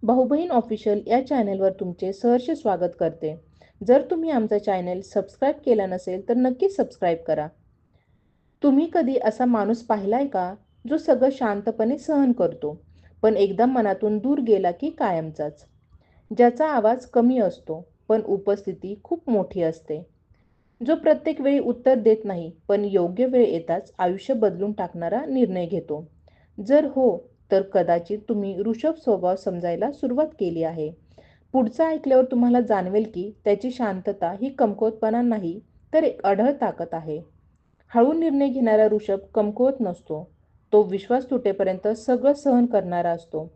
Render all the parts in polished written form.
भाऊ बहीण ऑफिशियल या चॅनेलवर तुमचे सहर्ष स्वागत करते. जर तुम्ही आमचा चॅनेल सबस्क्राईब केला नसेल तर नक्कीच सबस्क्राईब करा. तुम्ही कधी असा माणूस पाहिलाय का, जो सगळं शांतपणे सहन करतो, पण एकदा मनातून दूर गेला की कायमचाच? ज्याचा आवाज कमी असतो, पण उपस्थिती खूप मोठी असते. जो प्रत्येक वेळी उत्तर देत नाही, पण योग्य वेळ येताच आयुष्य बदलून टाकणारा निर्णय घेतो. जर हो, तर कदाचित तुम्ही ऋषभ स्वभाव समजायला सुरुवात केली आहे. पुढचं ऐकल्यावर तुम्हाला जाणवेल की त्याची शांतता ही कमकुवतपणा नाही, तर एक अढळ ताकद आहे. हळू निर्णय घेणारा ऋषभ कमकुवत नसतो. तो विश्वास तुटेपर्यंत सगळं सहन करणारा असतो.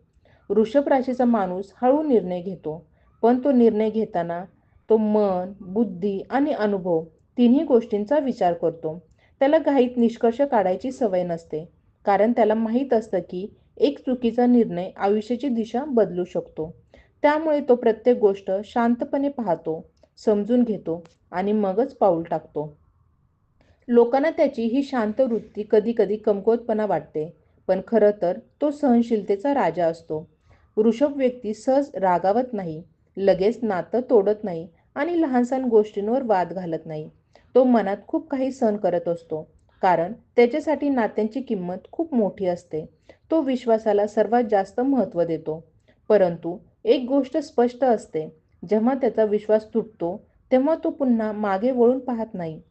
वृषभ राशीचा माणूस हळू निर्णय घेतो, पण तो निर्णय घेताना तो मन, बुद्धी आणि अनुभव तिन्ही गोष्टींचा विचार करतो. त्याला घाईत निष्कर्ष काढायची सवय नसते, कारण त्याला माहीत असतं की एक चुकीचा निर्णय आयुष्याची दिशा बदलू शकतो. त्यामुळे तो प्रत्येक गोष्ट शांतपणे पाहतो, समजून घेतो आणि मगच पाऊल टाकतो. लोकांना त्याची ही शांत वृत्ती कधी-कधी कमकुवतपणा वाटते, पण खरं तर तो सहनशीलतेचा राजा असतो. वृषभ व्यक्ती सहज रागावत नाही, लगेच नातं तोडत नाही आणि लहानसहान गोष्टींवर वाद घालत नाही. तो मनात खूप काही सहन करत असतो, कारण त्याच्यासाठी नात्यांची किंमत खूप मोठी असते. तो विश्वासाला सर्वात जास्त महत्त्व देतो. परंतु एक गोष्ट स्पष्ट असते, जेव्हा त्याचा विश्वास तुटतो, तेव्हा तो पुन्हा मागे वळून पाहत नाही.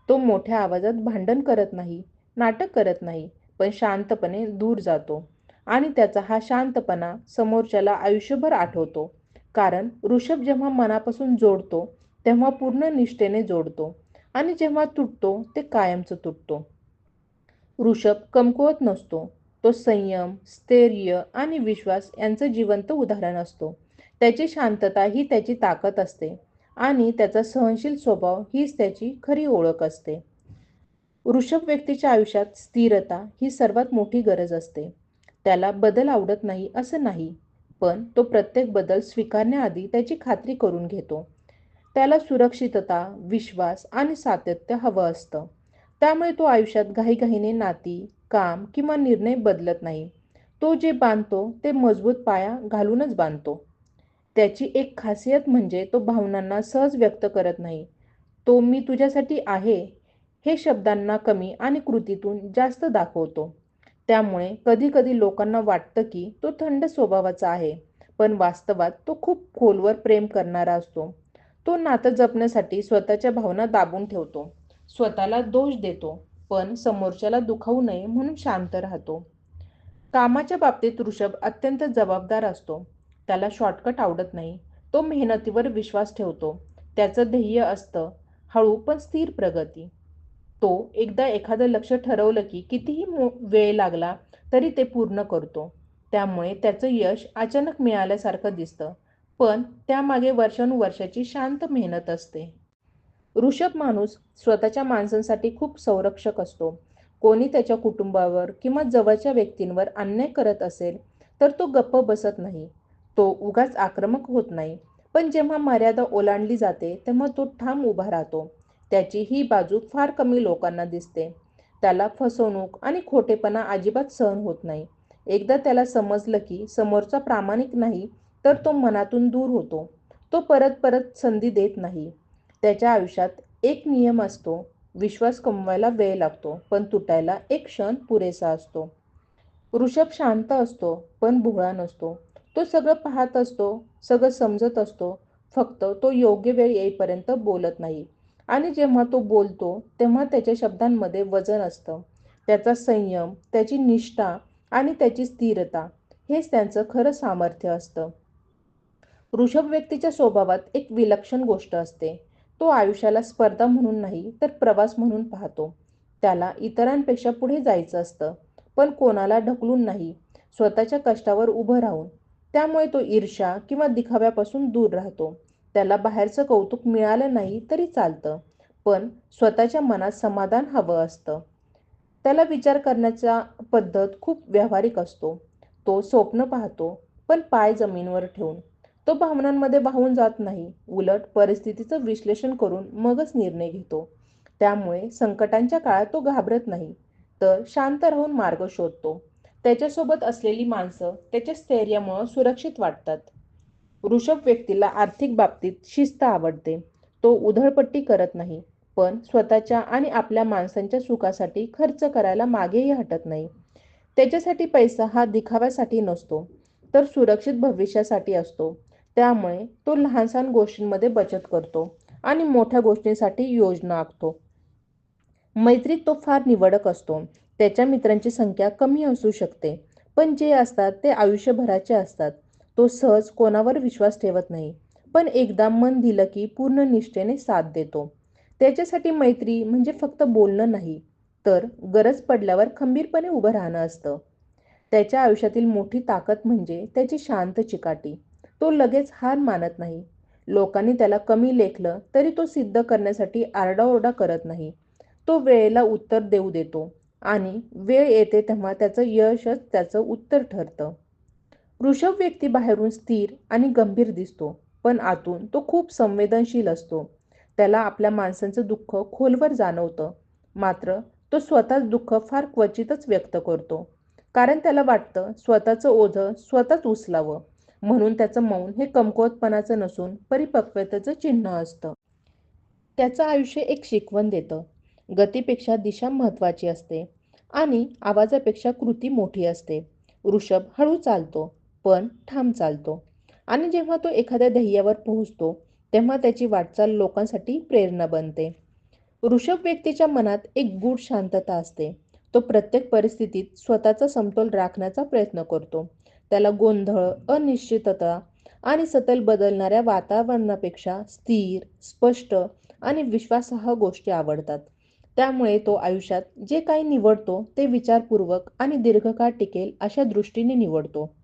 तो मोठ्या आवाजात भांडण करत नाही, नाटक करत नाही, पण शांतपणे दूर जातो. आणि त्याचा हा शांतपणा समोरच्याला आयुष्यभर आठवतो. कारण ऋषभ जेव्हा मनापासून जोडतो, तेव्हा पूर्ण निष्ठेने जोडतो. आणि जेव्हा तुटतो, ते कायमचं तुटतो. ऋषभ कमकुवत नसतो. तो संयम, स्थैर्य आणि विश्वास यांचं जिवंत उदाहरण असतो. त्याची शांतता ही त्याची ताकद असते आणि त्याचा सहनशील स्वभाव हीच त्याची खरी ओळख असते. वृषभ व्यक्तीच्या आयुष्यात स्थिरता ही सर्वात मोठी गरज असते. त्याला बदल आवडत नाही असं नाही, पण तो प्रत्येक बदल स्वीकारण्याआधी त्याची खात्री करून घेतो. त्याला सुरक्षितता, विश्वास आणि सातत्य हवं असतं. त्यामुळे तो आयुष्यात घाईघाईने नाती, काम किंवा निर्णय बदलत नाही. तो जे बांधतो ते मजबूत पाया घालूनच बांधतो. त्याची एक खासियत म्हणजे तो भावनांना सहज व्यक्त करत नाही. तो "मी तुझ्यासाठी आहे" हे शब्दांना कमी आणि कृतीतून जास्त दाखवतो. त्यामुळे कधी-कधी लोकांना वाटतं की तो थंड स्वभावाचा आहे, पण वास्तवात तो खूप खोलवर प्रेम करणारा असतो. तो नातं जपण्यासाठी स्वतःच्या भावना दाबून ठेवतो, स्वतःला दोष देतो, पण समोरच्याला दुखावू नये म्हणून शांत राहतो. कामाच्या बाबतीत ऋषभ अत्यंत जबाबदार असतो. त्याला शॉर्टकट आवडत नाही. तो मेहनतीवर विश्वास ठेवतो. त्याचं ध्येय असतं हळू पण स्थिर प्रगती. तो एकदा एखादं लक्ष्य ठरवलं की कितीही वेळ लागला तरी ते पूर्ण करतो. त्यामुळे त्याचं यश अचानक मिळाल्यासारखं दिसतं. पण त्यामागे वर्षानुवर्षाची शांत मेहनत असते. ऋषभ माणूस स्वतःच्या माणसांसाठी खूप संरक्षक असतो. कोणी त्याच्या कुटुंबावर किंवा जवळच्या व्यक्तींवर अन्याय करत असेल, तर तो गप्प बसत नाही. तो उगाच आक्रमक होत नाही. पण जेव्हा मर्यादा ओलांडली जाते, तेव्हा तो ठाम उभा राहतो. त्याची ही बाजू फार कमी लोकांना दिसते. त्याला फसवणूक आणि खोटेपणा अजिबात सहन होत नाही. एकदा त्याला समजलं की समोरचा प्रामाणिक नाही, तर तो मनातून दूर होतो. तो परत परत संधी देत नाही. त्याच्या आयुष्यात एक नियम असतो, विश्वास कमवायला वेळ लागतो, पण तुटायला एक क्षण पुरेसा असतो. ऋषभ शांत असतो, पण भोळा नसतो. तो सगळं पाहत असतो, सगळं समजत असतो. फक्त तो योग्य वेळ येईपर्यंत बोलत नाही. आणि जेव्हा तो बोलतो, तेव्हा त्याच्या शब्दांमध्ये वजन असतं. त्याचा संयम, त्याची निष्ठा आणि त्याची स्थिरता हेच त्यांचं खरं सामर्थ्य असतं. वृषभ व्यक्तीच्या स्वभावात एक विलक्षण गोष्ट असते. तो आयुष्याला स्पर्धा म्हणून नाही, तर प्रवास म्हणून पाहतो. त्याला इतरांपेक्षा पुढे जायचं असतं, पण कोणाला ढकलून नाही, स्वतःच्या कष्टावर उभं राहून. त्यामुळे तो ईर्ष्या किंवा दिखाव्यापासून दूर राहतो. त्याला बाहेरचं कौतुक मिळालं नाही तरी चालतं, पण स्वतःच्या मनात समाधान हवं असतं. त्याला विचार करण्याचा पद्धत खूप व्यावहारिक असतो. तो स्वप्न पाहतो, पण पाय जमिनीवर ठेवून. तो भावनांमध्ये वाहून जात नाही. उलट परिस्थितीचं विश्लेषण करून मगच निर्णय घेतो. त्यामुळे संकटांच्या काळात तो घाबरत नाही, तर शांत राहून मार्ग शोधतो. त्याच्यासोबत असलेली माणसं त्याच्या स्थैर्यामुळे सुरक्षित वाटतात. वृषभ व्यक्तीला आर्थिक बाबतीत शिस्त आवडते. तो उधळपट्टी करत नाही, पण स्वतःच्या आणि आपल्या माणसांच्या सुखासाठी खर्च करायला मागेही हटत नाही. त्याच्यासाठी पैसा हा दिखाव्यासाठी नसतो, तर सुरक्षित भविष्यासाठी असतो. त्यामुळे तो लहान-सहान गोष्टींमध्ये बचत करतो आणि मोठ्या गोष्टींसाठी योजना आखतो. मैत्रीत तो फार निवडक असतो. त्याच्या मित्रांची संख्या कमी असू शकते, पण जे असतात ते आयुष्यभराचे असतात. तो सहज कोणावर विश्वास ठेवत नाही, पण एकदा मन दिलं की पूर्ण निष्ठेने साथ देतो. त्याच्यासाठी मैत्री म्हणजे फक्त बोलणं नाही, तर गरज पडल्यावर खंबीरपणे उभं राहणं असतं. त्याच्या आयुष्यातील मोठी ताकद म्हणजे त्याची शांत चिकाटी. तो लगेच हार मानत नाही. लोकांनी त्याला कमी लेखलं तरी तो सिद्ध करण्यासाठी आरडाओरडा करत नाही. तो वेळेला उत्तर देऊ देतो आणि वेळ येते तेव्हा त्याचं यशच त्याचं उत्तर ठरतं. वृषभ व्यक्ती बाहेरून स्थिर आणि गंभीर दिसतो, पण आतून तो खूप संवेदनशील असतो. त्याला आपल्या माणसांचं दुःख खोलवर जाणवतं. मात्र तो स्वतःच दुःख फार क्वचितच व्यक्त करतो. कारण त्याला वाटतं स्वतःचं ओझं स्वतःच उचलावं. म्हणून त्याचं मौन हे कमकुवतपणाचं नसून परिपक्वतेचं चिन्ह असतं. त्याचं आयुष्य एक शिकवण देतं. गतीपेक्षा दिशा महत्त्वाची असते आणि आवाजापेक्षा कृती मोठी असते. वृषभ हळू चालतो, पण ठाम चालतो. आणि जेव्हा तो एखाद्या ध्येयावर पोहोचतो, तेव्हा त्याची वाटचाल लोकांसाठी प्रेरणा बनते. वृषभ व्यक्तीच्या मनात एक गूढ शांतता असते. तो प्रत्येक परिस्थितीत स्वतःचा समतोल राखण्याचा प्रयत्न करतो. त्याला गोंधळ, अनिश्चितता आणि सतत बदलणाऱ्या वातावरणापेक्षा स्थिर, स्पष्ट आणि विश्वासार्ह गोष्टी आवडतात. त्यामुळे तो आयुष्यात जे काही निवडतो ते विचारपूर्वक आणि दीर्घकाळ टिकेल अशा दृष्टीने निवडतो.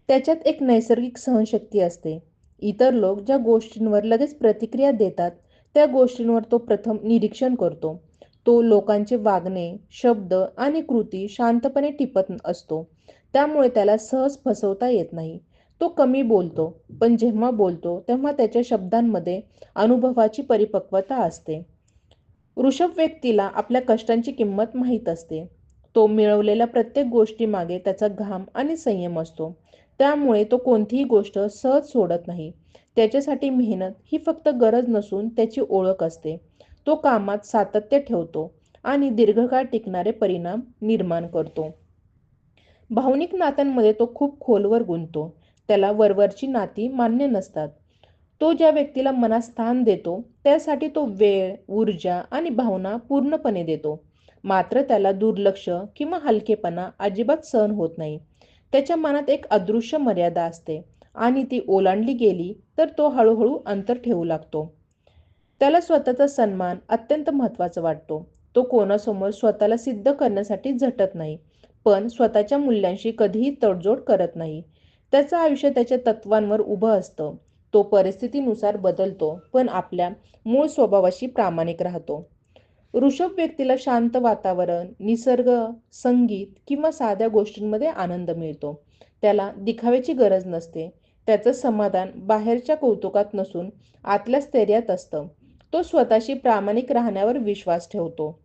त्याच्यात एक नैसर्गिक सहनशक्ती असते. इतर लोक ज्या गोष्टींवर लगेच प्रतिक्रिया देतात, त्या गोष्टींवर तो प्रथम निरीक्षण करतो. तो लोकांचे वागणे, शब्द आणि कृती शांतपणे टिपत असतो. त्यामुळे त्याला सहज फसवता येत नाही. तो कमी बोलतो, पण जेव्हा बोलतो तेव्हा त्याच्या शब्दांमध्ये अनुभवाची परिपक्वता असते. वृषभ व्यक्तीला आपल्या कष्टांची किंमत माहीत असते. तो मिळवलेल्या प्रत्येक गोष्टीमागे त्याचा घाम आणि संयम असतो. त्यामुळे तो कोणतीही गोष्ट सहज सोडत नाही. त्याच्यासाठी मेहनत ही फक्त गरज नसून त्याची ओळख असते. तो कामात सातत्य ठेवतो आणि दीर्घकाळ टिकणारे परिणाम निर्माण करतो. भावनिक नात्यांमध्ये तो खूप खोलवर गुंततो. त्याला वरवरची नाती मान्य नसतात. तो ज्या व्यक्तीला मनात स्थान देतो, त्यासाठी तो वेळ, ऊर्जा आणि भावना पूर्णपणे देतो. मात्र त्याला दुर्लक्ष किंवा हलकेपणा अजिबात सहन होत नाही. त्याच्या मनात एक अदृश्य मर्यादा असते आणि ती ओलांडली गेली तर तो हळूहळू अंतर ठेवू लागतो. त्याला स्वतःचा सन्मान अत्यंत महत्त्वाचा वाटतो. तो कोणासमोर स्वतःला सिद्ध करण्यासाठी झटत नाही, पण स्वतःच्या मूल्यांशी कधीही तडजोड करत नाही. त्याचं आयुष्य त्याच्या तत्वांवर उभं असतं. तो परिस्थितीनुसार बदलतो, पण आपल्या मूळ स्वभावाशी प्रामाणिक राहतो. वृषभ व्यक्तीला शांत वातावरण, निसर्ग, संगीत किंवा साध्या गोष्टींमध्ये आनंद मिळतो. त्याला दिखाव्याची गरज नसते. त्याचं समाधान बाहेरच्या कौतुकात नसून आतल्या स्थैर्यात असतं. तो स्वतःशी प्रामाणिक राहण्यावर विश्वास ठेवतो.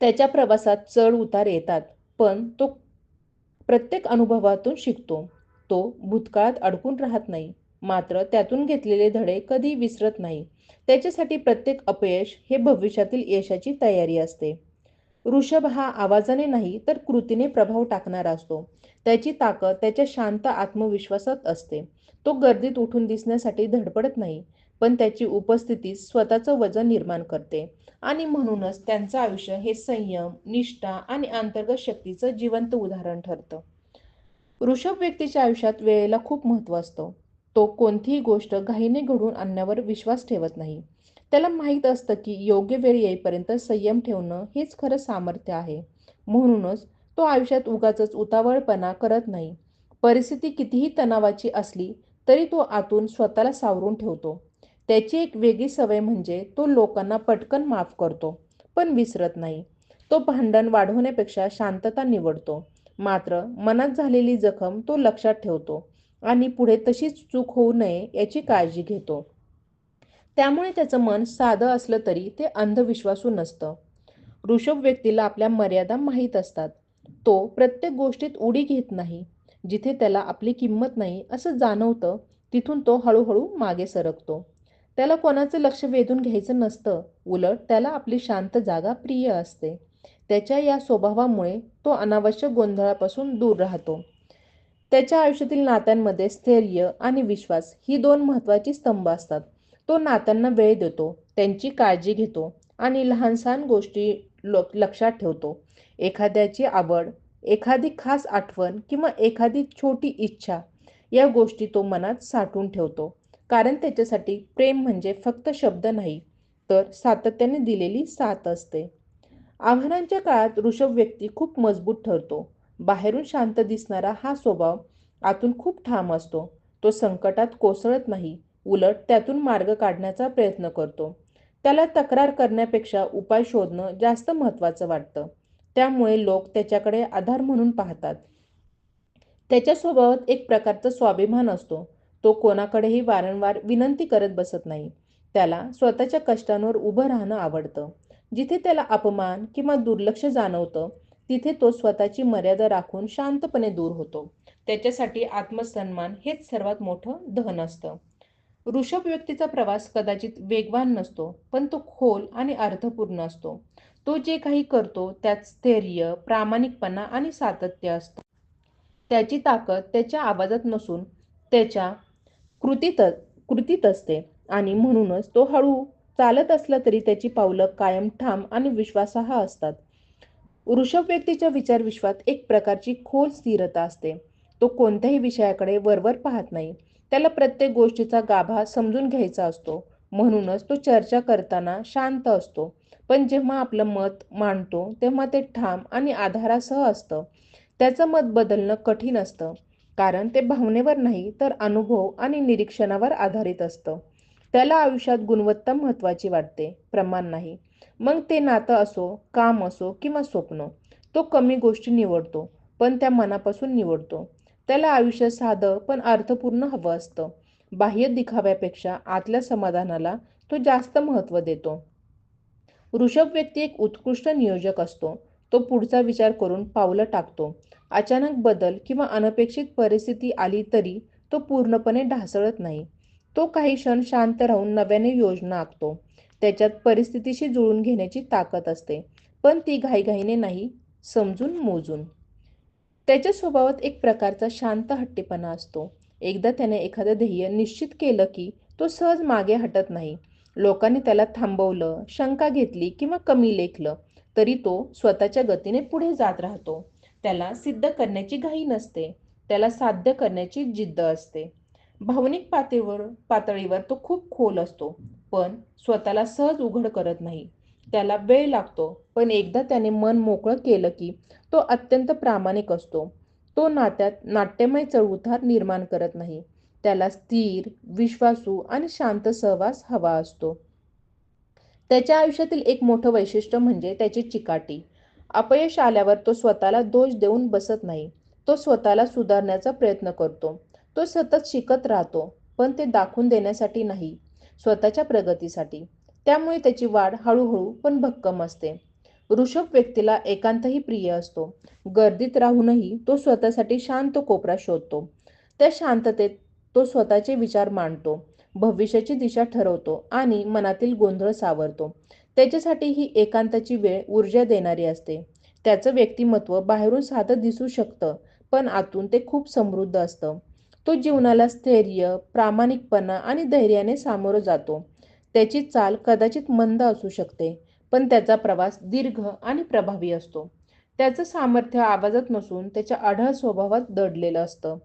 त्याच्या प्रवासात चढ-उतार येतात, पण तो प्रत्येक अनुभवातून शिकतो. तो भूतकाळात अडकून राहत नाही, मात्र त्यातून घेतलेले धडे कधी विसरत नाही. त्याच्यासाठी प्रत्येक अपयश हे भविष्यातील यशाची तयारी असते. वृषभ हा आवाजाने नाही तर कृतीने प्रभाव टाकणारा असतो. त्याची ताकद त्याच्या शांत आत्मविश्वासात असते. तो गर्दीत उठून दिसण्यासाठी धडपडत नाही, पण त्याची उपस्थिती स्वतःचं वजन निर्माण करते आणि म्हणूनच त्यांचं आयुष्य हे संयम, निष्ठा आणि अंतर्गत शक्तीचं जिवंत उदाहरण ठरतं. वृषभ व्यक्तीच्या आयुष्यात वेळेला खूप महत्त्व असतं. तो कोणतीही गोष्ट घाईने घडवून आणण्यावर विश्वास ठेवत नाही. त्याला माहीत असतं की योग्य वेळ येईपर्यंत संयम ठेवणं हेच खरं सामर्थ्य आहे. म्हणूनच तो आयुष्यात उगाचच उतावळपणा करत नाही. परिस्थिती कितीही तणावाची असली तरी तो आतून स्वतःला सावरून ठेवतो. त्याची एक वेगळी सवय म्हणजे तो लोकांना पटकन माफ करतो, पण विसरत नाही. तो भांडण वाढवण्यापेक्षा शांतता निवडतो. मात्र मनात झालेली जखम तो लक्षात ठेवतो आणि पुढे तशीच चूक होऊ नये याची काळजी घेतो. त्यामुळे त्याचं मन साधं असलं तरी ते अंधविश्वासू नसतं. वृषभ व्यक्तीला आपल्या मर्यादा माहीत असतात तो प्रत्येक गोष्टीत उडी घेत नाही. जिथे त्याला आपली किंमत नाही असं जाणवतं, तिथून तो हळूहळू मागे सरकतो. त्याला कोणाचं लक्ष वेधून घ्यायचं नसतं. उलट त्याला आपली शांत जागा प्रिय असते. त्याच्या या स्वभावामुळे तो अनावश्यक गोंधळापासून दूर राहतो. त्याच्या आयुष्यातील नात्यांमध्ये स्थैर्य आणि विश्वास ही दोन महत्त्वाची स्तंभ असतात. तो नात्यांना वेळ देतो, त्यांची काळजी घेतो आणि लहान-सहान गोष्टी लक्षात ठेवतो. एखाद्याची आवड, एखादी खास आठवण किंवा एखादी छोटी इच्छा या गोष्टी तो मनात साठवून ठेवतो. कारण त्याच्यासाठी प्रेम म्हणजे फक्त शब्द नाही, तर सातत्याने दिलेली साथ असते. आव्हानांच्या काळात ऋषभ व्यक्ती खूप मजबूत ठरतो. बाहेरून शांत दिसणारा हा स्वभाव आतून खूप ठाम असतो. तो संकटात कोसळत नाही, उलट त्यातून मार्ग काढण्याचा प्रयत्न करतो. त्याला तक्रार करण्यापेक्षा उपाय शोधणं जास्त महत्त्वाचं वाटतं. त्यामुळे लोक त्याच्याकडे आधार म्हणून पाहतात. त्याच्या स्वभावात एक प्रकारचा स्वाभिमान असतो. तो कोणाकडेही वारंवार विनंती करत बसत नाही. त्याला स्वतःच्या कष्टांवर उभं राहणं आवडतं. जिथे त्याला अपमान किंवा दुर्लक्ष जाणवतं, तिथे तो स्वतःची मर्यादा राखून शांतपणे दूर होतो. त्याच्यासाठी आत्मसन्मान हेच सर्वात मोठं धन असतं. ऋषभ व्यक्तीचा प्रवास कदाचित वेगवान नसतो, पण तो खोल आणि अर्थपूर्ण असतो. तो जे काही करतो त्यात स्थैर्य, प्रामाणिकपणा आणि सातत्य असतं. त्याची ताकद त्याच्या आवाजात नसून त्याच्या कृतीत कृतीत असते आणि म्हणूनच तो हळू चालत असला तरी त्याची पावलं कायम ठाम आणि विश्वासार्ह असतात. वृषभ व्यक्तीच्या विचार विश्वात एक प्रकारची खोल स्थिरता असते. तो कोणत्याही विषयाकडे वरवर पाहत नाही. त्याला प्रत्येक गोष्टीचा गाभा समजून घ्यायचा असतो. म्हणूनच तो चर्चा करताना शांत असतो. पण जेव्हा आपलं मत मांडतो, तेव्हा ते ठाम आणि आधारासह असतं. त्याचं मत बदलणं कठीण असतं. कारण ते भावनेवर नाही, तर अनुभव आणि निरीक्षणावर आधारित असतं. त्याला आयुष्यात गुणवत्ता महत्त्वाची वाटते, प्रमाण नाही. मग ते नातं असो, काम असो किंवा स्वप्न. तो कमी गोष्टी निवडतो, पण त्या मनापासून निवडतो. त्याला आयुष्य साधं पण अर्थपूर्ण हवं असतं. बाह्य दिखाव्यापेक्षा आतल्या समाधानाला तो जास्त महत्त्व देतो. वृषभ व्यक्ती एक उत्कृष्ट नियोजक असतो. तो पुढचा विचार करून पावलं टाकतो. अचानक बदल किंवा अनपेक्षित परिस्थिती आली तरी तो पूर्णपणे ढासळत नाही. तो काही क्षण शांत राहून नव्याने योजना आखतो. त्याच्यात परिस्थितीशी जुळून घेण्याची ताकद असते, पण ती घाईघाईने नाही, समजून मोजून. त्याच्या स्वभावात एक प्रकारचा शांत हट्टीपणा असतो. एकदा त्याने एखादं ध्येय निश्चित केलं की तो सहज मागे हटत नाही. लोकांनी त्याला थांबवलं, शंका घेतली किंवा कमी लेखलं, तरी तो स्वतःच्या गतीने पुढे जात राहतो. त्याला सिद्ध करण्याची घाई नसते. त्याला साध्य करण्याची जिद्द असते. भावनिक पातळीवर तो खूप खोल असतो, पण स्वतःला सहज उघड करत नाही. त्याला वेळ लागतो, पण एकदा त्याने मन मोकळं केलं की तो अत्यंत प्रामाणिक असतो. तो नात्यात नाट्यमय चढउतार निर्माण करत नाही. त्याला स्थिर, विश्वासू आणि शांत सहवास हवा असतो. त्याच्या आयुष्यातील एक मोठं वैशिष्ट्य म्हणजे त्याची चिकाटी. अपयश आल्यावर तो स्वतःला दोष देऊन बसत नाही. तो स्वतःला सुधारण्याचा प्रयत्न करतो. तो सतत शिकत राहतो, पण ते दाखवून देण्यासाठी नाही, स्वतःच्या प्रगतीसाठी. त्यामुळे त्याची वाढ हळूहळू पण भक्कम असते. वृषभ व्यक्तीला एकांतही प्रिय असतो. गर्दीत राहूनही तो स्वतःसाठी शांत कोपरा शोधतो. त्या शांततेत तो स्वतःचे विचार मांडतो, भविष्याची दिशा ठरवतो आणि मनातील गोंधळ सावरतो. त्याच्यासाठी ही एकांताची वेळ ऊर्जा देणारी असते. त्याचं व्यक्तिमत्व बाहेरून साधं दिसू शकतं, पण आतून ते खूप समृद्ध असतं. तो जीवनाला स्थैर्य, प्रामाणिकपणा आणि धैर्याने सामोरं जातो. त्याची चाल कदाचित मंद असू शकते, पण त्याचा प्रवास दीर्घ आणि प्रभावी असतो. त्याचं सामर्थ्य आवाजात नसून त्याच्या अढळ स्वभावात दडलेलं असतं.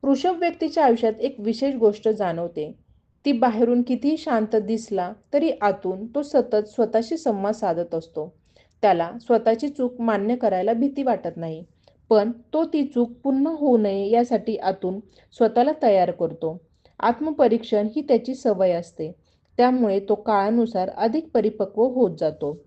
वृषभ व्यक्तीच्या आयुष्यात एक विशेष गोष्ट जाणवते. ती बाहेरून कितीही शांत दिसला तरी आतून तो सतत स्वतःशी संवाद साधत असतो. त्याला स्वतःची चूक मान्य करायला भीती वाटत नाही. पण तो ती चूक पुन्हा होऊ नये यासाठी आतून स्वतःला तयार करतो. आत्मपरीक्षण ही त्याची सवय असते. त्यामुळे तो काळानुसार अधिक परिपक्व होत जातो.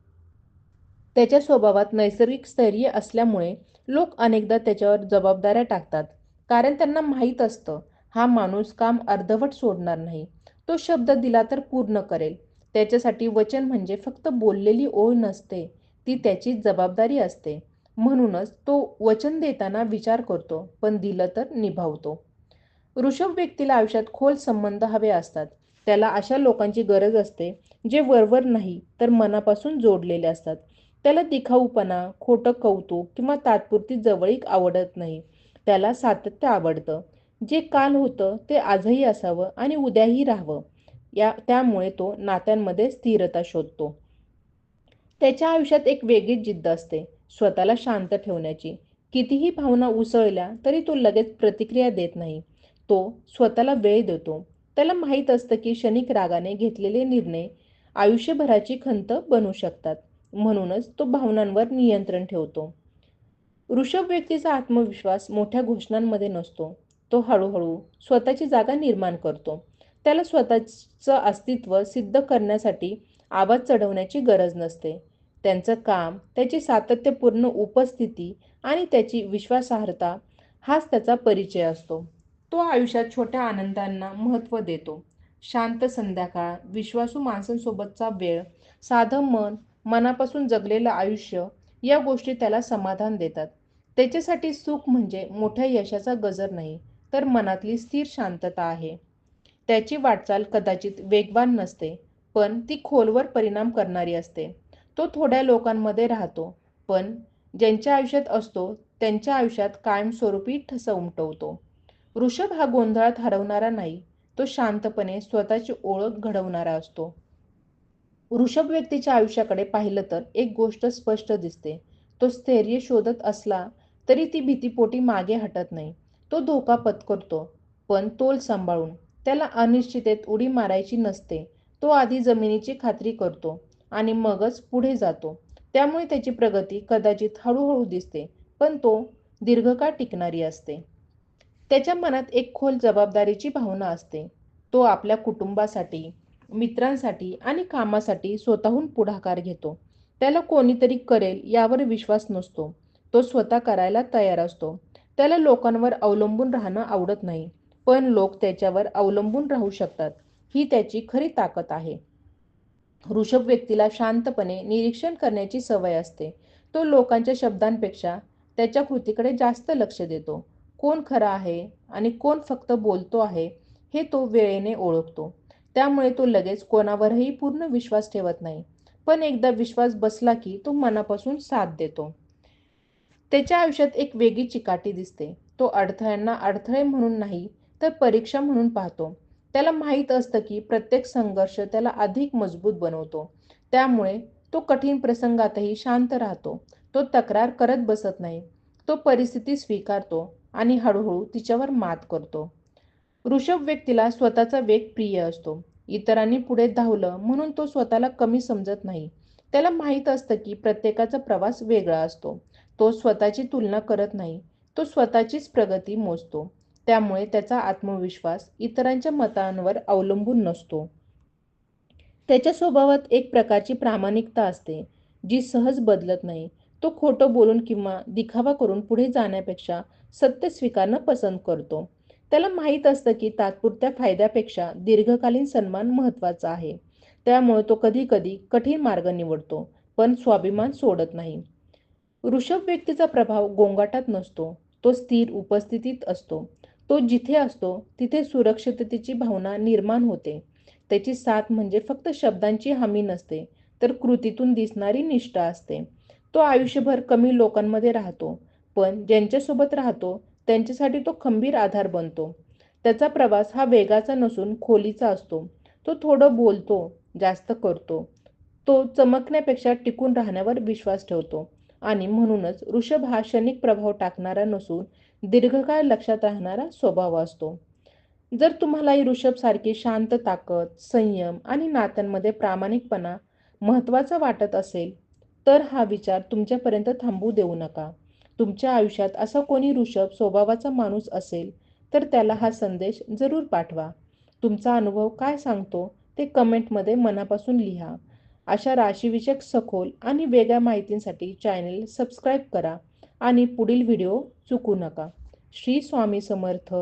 त्याच्या स्वभावात नैसर्गिक स्थैर्य असल्यामुळे लोक अनेकदा त्याच्यावर जबाबदाऱ्या टाकतात. कारण त्यांना माहीत असतं, हा माणूस काम अर्धवट सोडणार नाही. तो शब्द दिला तर पूर्ण करेल. त्याच्यासाठी वचन म्हणजे फक्त बोललेली ओळ नसते, ती त्याची जबाबदारी असते. म्हणूनच तो वचन देताना विचार करतो, पण दिलं तर निभावतो. वृषभ व्यक्तीला आयुष्यात खोल संबंध हवे असतात. त्याला अशा लोकांची गरज असते, जे वरवर नाही तर मनापासून जोडलेले असतात. त्याला दिखाऊपणा, खोटं कौतुक किंवा तात्पुरती जवळीक आवडत नाही. त्याला सातत्य आवडतं. जे काल होतं ते आजही असावं आणि उद्याही राहावं. त्यामुळे तो नात्यांमध्ये स्थिरता शोधतो. त्याच्या आयुष्यात एक वेगळीच जिद्द असते, स्वतःला शांत ठेवण्याची. कितीही भावना उसळल्या तरी तो लगेच प्रतिक्रिया देत नाही. तो स्वतःला वेळ देतो. त्याला माहीत असतं की क्षणिक रागाने घेतलेले निर्णय आयुष्यभराची खंत बनू शकतात. म्हणूनच तो भावनांवर नियंत्रण ठेवतो. वृषभ व्यक्तीचा आत्मविश्वास मोठ्या घोषणांमध्ये नसतो. तो हळूहळू स्वतःची जागा निर्माण करतो. त्याला स्वतःचं अस्तित्व सिद्ध करण्यासाठी आवाज चढवण्याची गरज नसते. त्यांचं काम, त्याची सातत्यपूर्ण उपस्थिती आणि त्याची विश्वासार्हता हाच त्याचा परिचय असतो. तो आयुष्यात छोट्या आनंदांना महत्त्व देतो. शांत संध्याकाळ, विश्वासू माणसांसोबतचा वेळ, साधं मन, मनापासून जगलेलं आयुष्य या गोष्टी त्याला समाधान देतात. त्याच्यासाठी सुख म्हणजे मोठ्या यशाचा गजर नाही, तर मनातली स्थिर शांतता आहे. त्याची वाटचाल कदाचित वेगवान नसते, पण ती खोलवर परिणाम करणारी असते. तो थोड्या लोकांमध्ये राहतो, पण ज्यांच्या आयुष्यात असतो, त्यांच्या आयुष्यात कायमस्वरूपी ठसा उमटवतो. वृषभ हा गोंधळात हरवणारा नाही, तो शांतपणे स्वतःची ओळख घडवणारा असतो. वृषभ व्यक्तीच्या आयुष्याकडे पाहिलं तर एक गोष्ट स्पष्ट दिसते. तो स्थैर्य शोधत असला तरी ती भीतीपोटी मागे हटत नाही. तो धोका पत्करतो, पण तोल सांभाळून. त्याला अनिश्चिततेत उडी मारायची नसते. तो आधी जमिनीची खात्री करतो आणि मगच पुढे जातो. त्यामुळे त्याची प्रगती कदाचित हळूहळू दिसते, पण तो दीर्घकाळ टिकणारी असते. त्याच्या मनात एक खोल जबाबदारीची भावना असते. तो आपल्या कुटुंबासाठी, मित्रांसाठी आणि कामासाठी स्वतःहून पुढाकार घेतो. त्याला कोणीतरी करेल यावर विश्वास नसतो. तो स्वतः करायला तयार असतो. त्याला लोकांवर अवलंबून राहणं आवडत नाही, पण लोक त्याच्यावर अवलंबून राहू शकतात. ही त्याची खरी ताकद आहे. वृषभ व्यक्तीला शांतपणे निरीक्षण करण्याची सवय असते. तो लोकांच्या शब्दांपेक्षा त्याच्या कृतीकडे जास्त लक्ष देतो. कोण खरा आहे आणि कोण फक्त बोलतो आहे, हे तो वेळेने ओळखतो. त्यामुळे तो लगेच कोणावरही पूर्ण विश्वास ठेवत नाही. पण एकदा विश्वास बसला की तो मनापासून साथ देतो. त्याच्या आयुष्यात एक वेगळी चिकाटी दिसते. तो अडथळ्यांना अडथळे म्हणून नाही, तर परीक्षा म्हणून पाहतो. त्याला माहीत असतं की प्रत्येक संघर्ष त्याला अधिक मजबूत बनवतो. त्यामुळे तो कठीण प्रसंगातही शांत राहतो. तो तक्रार करत बसत नाही. तो परिस्थिती स्वीकारतो आणि हळूहळू तिच्यावर मात करतो. वृषभ व्यक्तीला स्वतःचा वेग प्रिय असतो. इतरांनी पुढे धावलं म्हणून तो स्वतःला कमी समजत नाही. त्याला माहीत असतं की प्रत्येकाचा प्रवास वेगळा असतो. तो स्वतःची तुलना करत नाही. तो स्वतःचीच प्रगती मोजतो. त्यामुळे त्याचा आत्मविश्वास इतरांच्या मतांवर अवलंबून नसतो. त्याच्या स्वभावात एक प्रकारची प्रामाणिकता असते, जी सहज बदलत नाही. तो खोटं बोलून किंवा दिखावा करून पुढे जाण्यापेक्षा सत्य स्वीकारणं पसंत करतो. त्याला माहीत असतं की तात्पुरत्या फायद्यापेक्षा दीर्घकालीन सन्मान महत्त्वाचा आहे. त्यामुळे तो कधी-कधी कठीण मार्ग निवडतो, पण स्वाभिमान सोडत नाही. वृषभ व्यक्तीचा प्रभाव गोंगाटात नसतो. तो स्थिर उपस्थितीत असतो. तो जिथे असतो तिथे सुरक्षिततेची भावना निर्माण होते. त्याची साथ म्हणजे फक्त शब्दांची हमी नसते, तर कृतीतून दिसणारी निष्ठा असते. तो आयुष्यभर कमी लोकांमध्ये राहतो, पण ज्यांच्यासोबत राहतो त्यांच्यासाठी तो खंबीर आधार बनतो. त्याचा प्रवास हा वेगाचा नसून खोलीचा असतो. तो थोडं बोलतो, जास्त करतो. तो चमकण्यापेक्षा टिकून राहण्यावर विश्वास ठेवतो आणि म्हणूनच वृषभ हा क्षणिक प्रभाव टाकणारा नसून दीर्घकाळ लक्षात राहणारा स्वभाव असतो. जर तुम्हालाही वृषभसारखी शांत ताकद, संयम आणि नात्यांमध्ये प्रामाणिकपणा महत्त्वाचा वाटत असेल, तर हा विचार तुमच्यापर्यंत थांबू देऊ नका. तुमच्या आयुष्यात असा कोणी वृषभ स्वभावाचा माणूस असेल, तर त्याला हा संदेश जरूर पाठवा. तुमचा अनुभव काय सांगतो ते कमेंटमध्ये मनापासून लिहा. अशा राशीविषयक सखोल आणि वेगळ्या माहितींसाठी चॅनेल सबस्क्राईब करा आणि पुढील व्हिडिओ चुकू नका. श्री स्वामी समर्थ.